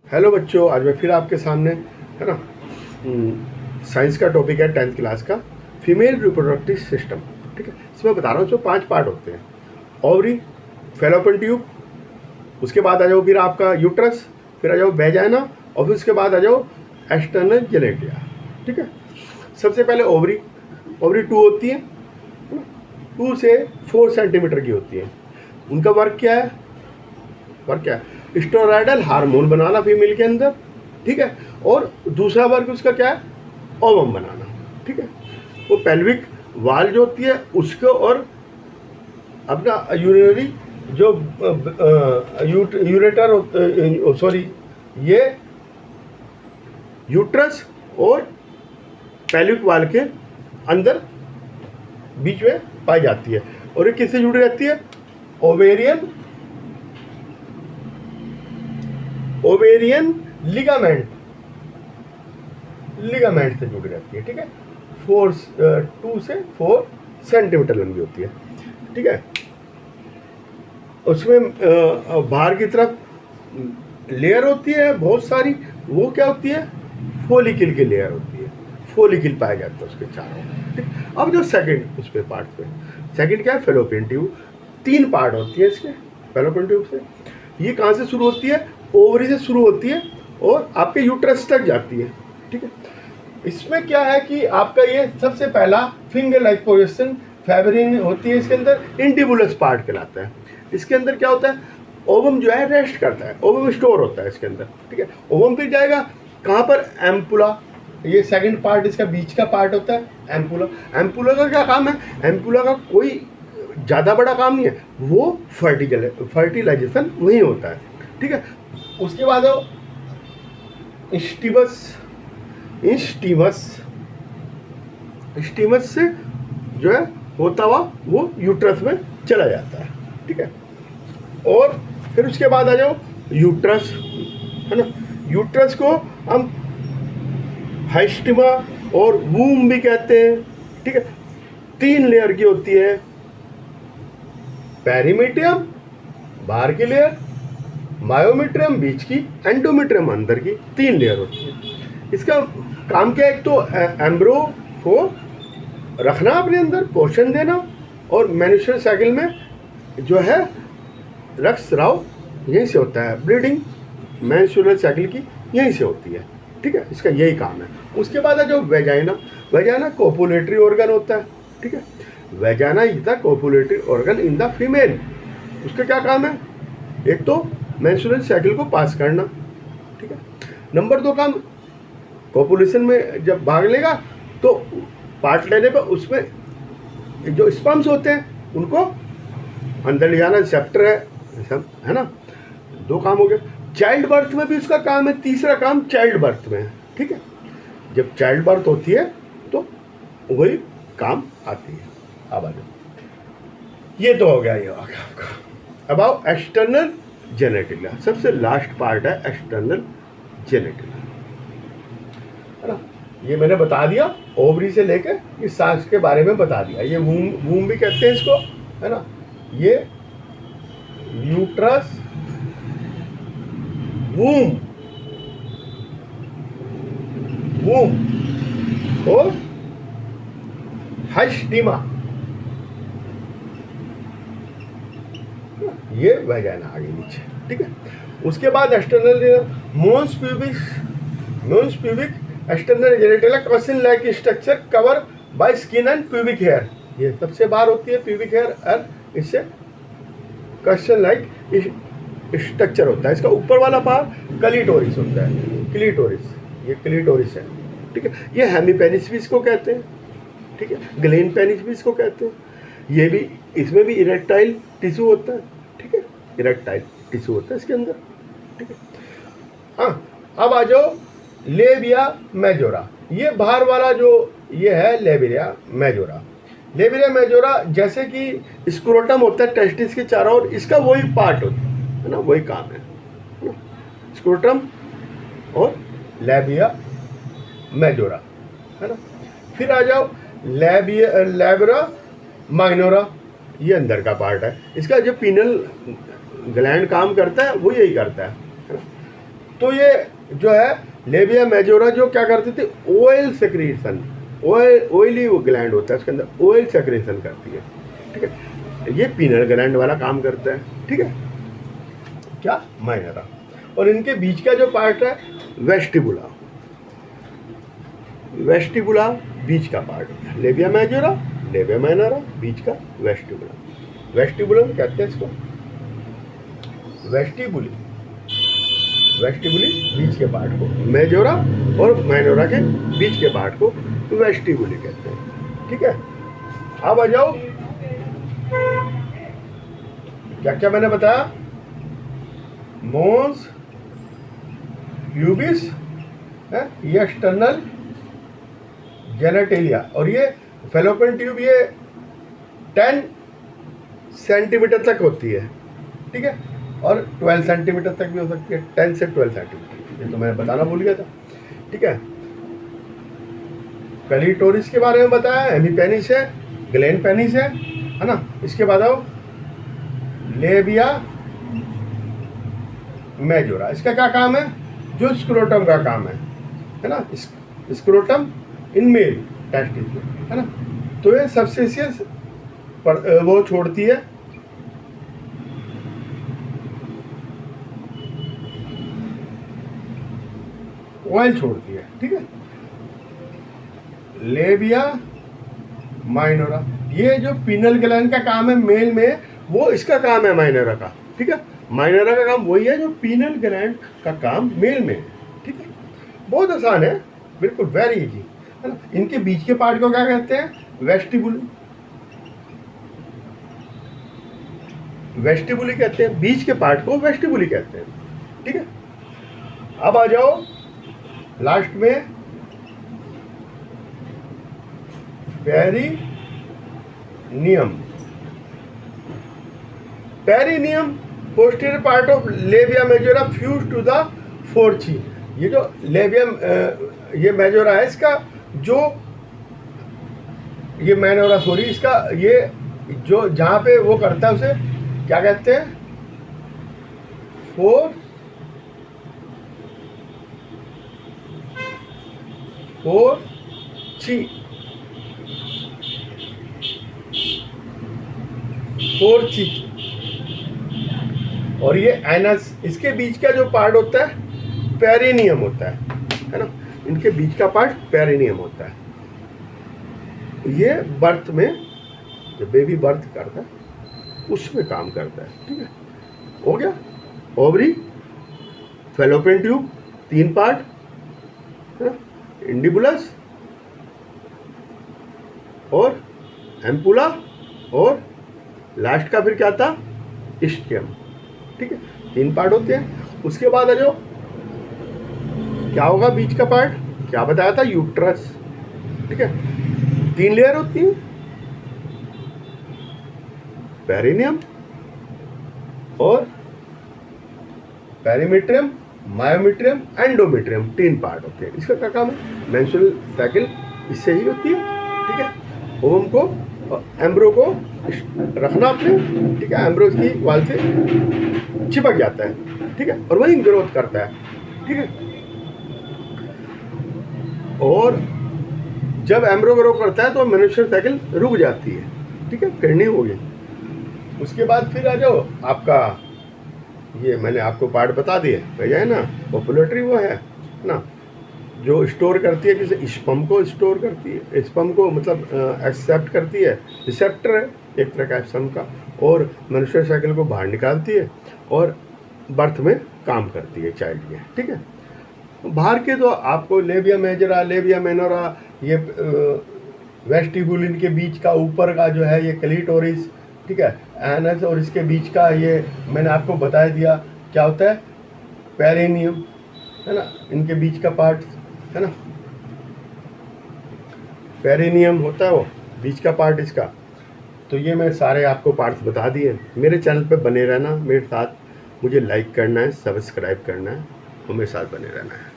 Hello बच्चों, आज मैं फिर आपके सामने है ना साइंस का टॉपिक है 10th क्लास का फीमेल रिप्रोडक्टिव सिस्टम। ठीक है, इसमें बता रहा हूँ जो 5 पार्ट होते हैं। ओवरी, फैलोपियन ट्यूब, उसके बाद आ जाओ फिर आपका यूट्रस, फिर आ जाओ वेजाइना और फिर उसके बाद आ जाओ एक्सटर्नल जेनेटिया। ठीक है, सबसे पहले ओवरी 2 होती है, 2 से 4 सेंटीमीटर की होती है। उनका वर्क क्या है? स्टेरॉयडल हार्मोन बनाना फीमेल के अंदर। ठीक है, और दूसरा वर्क उसका क्या है? ओवम बनाना। ठीक है, वो पेल्विक वाल जो होती है उसको और अपना यूरिनरी जो यूरेटर सॉरी ये यूट्रस और पेल्विक वाल के अंदर बीच में पाई जाती है। और ये किससे जुड़ी रहती है? ओवेरियन लिगामेंट से जुड़ी रहती है। ठीक है, 2 से 4 सेंटीमीटर लंबी होती है। ठीक है, उसमें बाहर की तरफ लेयर होती है बहुत सारी। वो क्या होती है? फोलिकल की लेयर होती है, फोलिकल पाया जाता है उसके चारों। ठीक, अब जो सेकंड उस पे पार्ट पे सेकंड क्या है? Fallopian tube. 3 पार्ट होती है इसके फेलोपियन ट्यूब से। ये कहाँ से शुरू होती है? ओवरी से शुरू होती है और आपके यूट्रस तक जाती है। ठीक है, इसमें क्या है कि आपका ये सबसे पहला फिंगर लाइक पोजीशन फैब्रिन होती है। इसके अंदर इंडिबुलस पार्ट कहलाता है। इसके अंदर क्या होता है? ओवम जो है रेस्ट करता है, ओवम स्टोर होता है इसके अंदर। ठीक है, ओवम फिर जाएगा कहाँ पर? एम्पुला। ये सेकंड पार्ट इसका बीच का पार्ट होता है एम्पुला का क्या काम है? एम्पुला का कोई ज़्यादा बड़ा काम नहीं है, वो फर्टिलाइजेशन वहीं होता है। ठीक है, उसके बाद स्टीमस से जो है होता हुआ वो यूट्रस में चला जाता है। ठीक है, और फिर उसके बाद आ जाओ यूट्रस, है ना। यूट्रस को हम हाइस्टिमा और वूम भी कहते हैं। ठीक है, 3 लेयर की होती है। पेरीमीट्रियम बाहर की लेयर, मायोमीट्रियम बीच की, एंडोमीट्रियम अंदर की, 3 लेयर होती है। इसका काम क्या है? एक तो एम्ब्रो को रखना अपने अंदर, पोषण देना, और मेंस्ट्रुअल साइकिल में जो है रक्तस्राव यहीं से होता है। ब्लीडिंग मेंस्ट्रुअल साइकिल की यहीं से होती है। ठीक है, इसका यही काम है। उसके बाद है जो वेजाइना कोपुलेटरी ऑर्गन होता है। ठीक है, vagina is the copulatory organ in the female. उसका क्या काम है? एक तो मेंस्ट्रुअल साइकिल को पास करना। ठीक है, नंबर 2 काम, कोपुलेशन में जब भाग लेगा तो पार्ट लेने पर उसमें जो स्पर्म्स होते हैं उनको अंदर ले जाना, रिसेप्टर है ना। 2 काम हो गए। चाइल्ड बर्थ में भी उसका काम है। तीसरा काम चाइल्ड बर्थ में है। ठीक है, जब चाइल्ड बर्थ होती है तो वही काम आती है। अब आ जाओ, ये तो हो गया, ये हो गया आपका। अब आओ एक्सटर्नल जेनेटिला। सबसे लास्ट पार्ट है एक्सटर्नल जेनेटिला, है ना। ये मैंने बता दिया, ओवरी से लेकर इस सांस के बारे में बता दिया। ये वूम भी कहते हैं इसको, है ना। ये यूट्रस, वूम और हाइस्टिमा, ये वेजाइना आगे नीचे। ठीक है, उसके बाद external mons pubic external genital question like structure cover by skin and pubic hair. ये सबसे बाहर होती है प्यूबिक हेयर, और इससे क्वेश्चन लाइक स्ट्रक्चर होता है। इसका ऊपर वाला पार्ट क्लीटोरिस होता है, ये क्लीटोरिस है। ठीक है, ये हेमीपेनिस भी इसको कहते हैं। ठीक है, ग्लेन पेनिस भी इसको कहते हैं। ये भी, इसमें भी इरेक्टाइल टिश्यू होता है। ठीक है, इरेक्टाइल टिश्यू होता है इसके अंदर। ठीक है, हाँ, अब आ जाओ लेबिया मेजोरा। ये बाहर वाला जो ये है लेबिया मेजोरा। जैसे कि स्क्रोटम होता है टेस्टिस के चारों ओर, इसका वही पार्ट होता है ना, वही काम है ना, स्क्रोटम और लेबिया मेजोरा, है ना। फिर आ जाओ लेब्रा माइनोरा। ये अंदर का पार्ट है। इसका जो पीनल ग्लैंड काम करता है वो यही करता है ना। तो ये जो है लेबिया मेजोरा जो क्या करती थी, ऑयल सेक्रेशन, ऑयली वो ग्लैंड होता है, उसके अंदर ऑयल सेक्रेशन करती है, ठीक है। ये पीनल ग्लैंड वाला काम करता है, ठीक है, क्या, माइनरा। और इनके बीच का जो पार्ट है वेस्टिबुला, वेस्टिबुला बीच का पार्ट होता है, लेबिया मेजोरा, लेबिया माइनरा, बीच का वेस्टिबुला, वेस्टिबुलम कहते हैं इसको, वेस्टिबुली, वेस्टिबुली बीच के पार्ट को, मेजोरा और माइनोरा के बीच के पार्ट को वेस्टिबुली कहते हैं, ठीक है। अब आ जाओ, क्या क्या मैंने बताया, मोन्स, प्यूबिस है, ये एक्सटर्नल जेनेटेलिया, और ये फेलोपियन ट्यूब ये 10 सेंटीमीटर तक होती है, ठीक है, और 12 सेंटीमीटर तक भी हो सकती है, 10 से 12 सेंटीमीटर, ये तो मैं बताना भूल गया था, ठीक है। क्लिटोरिस के बारे में बताया, हेमीपेनिस है, ग्लैंड पेनिस है ना। इसके बाद आओ लेबिया मेजोरा, इसका क्या काम है, जो स्क्रोटम का काम है ना, स्क्रोटम इन मेल टेस्टिस, है ना। तो ये सबसेसियस वो छोड़ती है, ऑयल छोड़ती है, ठीक है। लेबिया माइनोरा, ये जो पीनल ग्लैंड का काम है मेल में, वो इसका काम है माइनोरा का, ठीक है। माइनोरा का काम वही है जो पीनल ग्लैंड का काम मेल में है, ठीक है। बहुत आसान है, बिल्कुल वेरी इजी, है ना। इनके बीच के पार्ट को क्या कहते हैं, वेस्टिबुली, वेस्टिबुली कहते हैं, बीच के पार्ट को वेस्टिबुली कहते हैं, ठीक है। अब आ जाओ लास्ट में perineum, perineum posterior part of labia majora fuse to the fourchette, ये जो लेबिया ये मेजोरा है, इसका जो ये मैनोरा सॉरी, इसका ये जो जहाँ पे वो करता है उसे क्या कहते हैं, फोर्ची, और ये एनस, इसके बीच का जो पार्ट होता है पेरिनियम होता है ना। इनके बीच का पार्ट पेरिनियम होता है, ये बर्थ में जब बेबी बर्थ करता है उसमें काम करता है, ठीक है। हो गया, ओवरी, फेलोपियन ट्यूब 3 पार्ट, इंडिबुलस और एम्पुला, और लास्ट का फिर क्या था, इस्टियम, ठीक है। 3 पार्ट होते हैं। उसके बाद आ जाओ, क्या होगा बीच का पार्ट, क्या बताया था, यूट्रस, ठीक है। 3 लेयर होती है, पेरिनियम और पेरीमेट्रियम, मायोमेट्रियम, एंडोमेट्रियम, 3 पार्ट होते हैं। इसका क्या काम है, मेंस्ट्रुअल साइकिल इससे ही होती है, ठीक है। ओवम को और एम्ब्रो को रखना अपने, ठीक है, एम्ब्रो की वाल से चिपक जाता है, ठीक है, और वही ग्रोथ करता है, ठीक है। और जब एम्ब्रो ग्रो करता है तो मेंस्ट्रुअल साइकिल रुक जाती है, ठीक है, फिर नहीं होगी। उसके बाद फिर आ जाओ आपका, ये मैंने आपको पार्ट बता दिए, भैया है ना, पॉपुलेटरी वो है ना, जो स्टोर करती है, किसी स्पर्म को स्टोर करती है, स्पर्म को मतलब एक्सेप्ट करती है, रिसेप्टर है एक तरह का स्पर्म का, और मेंस्ट्रुअल साइकिल को बाहर निकालती है और बर्थ में काम करती है चाइल्ड में, ठीक है। बाहर के तो आपको लेबिया मेजोरा, लेबिया माइनोरा, ये वेस्टिबुलिन के बीच का ऊपर का जो है ये क्लिटोरिस, ठीक है, एनस, और इसके बीच का ये मैंने आपको बता दिया क्या होता है, पेरिनियम, है ना, इनके बीच का पार्ट है ना, पेरिनियम होता है वो बीच का पार्ट इसका। तो ये मैं सारे आपको पार्ट्स बता दिए। मेरे चैनल पे बने रहना, मेरे साथ, मुझे लाइक करना है, सब्सक्राइब करना है और मेरे साथ बने रहना है।